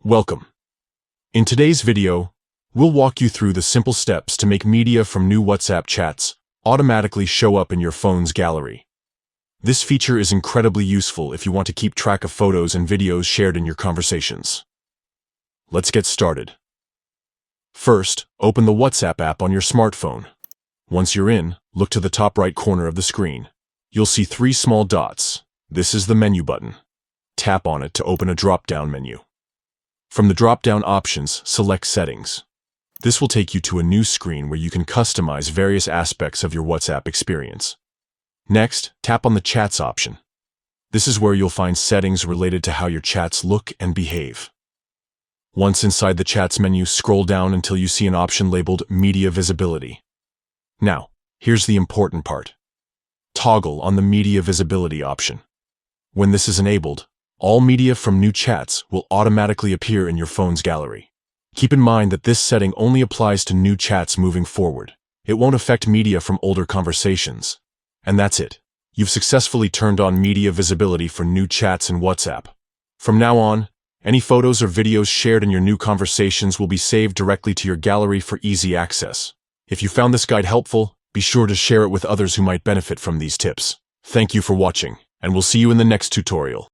Welcome. In today's video, we'll walk you through the simple steps to make media from new WhatsApp chats automatically show up in your phone's gallery. This feature is incredibly useful if you want to keep track of photos and videos shared in your conversations. Let's get started. First, open the WhatsApp app on your smartphone. Once you're in, look to the top right corner of the screen. You'll see three small dots. This is the menu button. Tap on it to open a drop-down menu. From the drop-down options, select Settings. This will take you to a new screen where you can customize various aspects of your WhatsApp experience. Next, tap on the Chats option. This is where you'll find settings related to how your chats look and behave. Once inside the Chats menu, scroll down until you see an option labeled Media Visibility. Now, here's the important part. Toggle on the Media Visibility option. When this is enabled, all media from new chats will automatically appear in your phone's gallery. Keep in mind that this setting only applies to new chats moving forward. It won't affect media from older conversations. And that's it. You've successfully turned on media visibility for new chats in WhatsApp. From now on, any photos or videos shared in your new conversations will be saved directly to your gallery for easy access. If you found this guide helpful, be sure to share it with others who might benefit from these tips. Thank you for watching, and we'll see you in the next tutorial.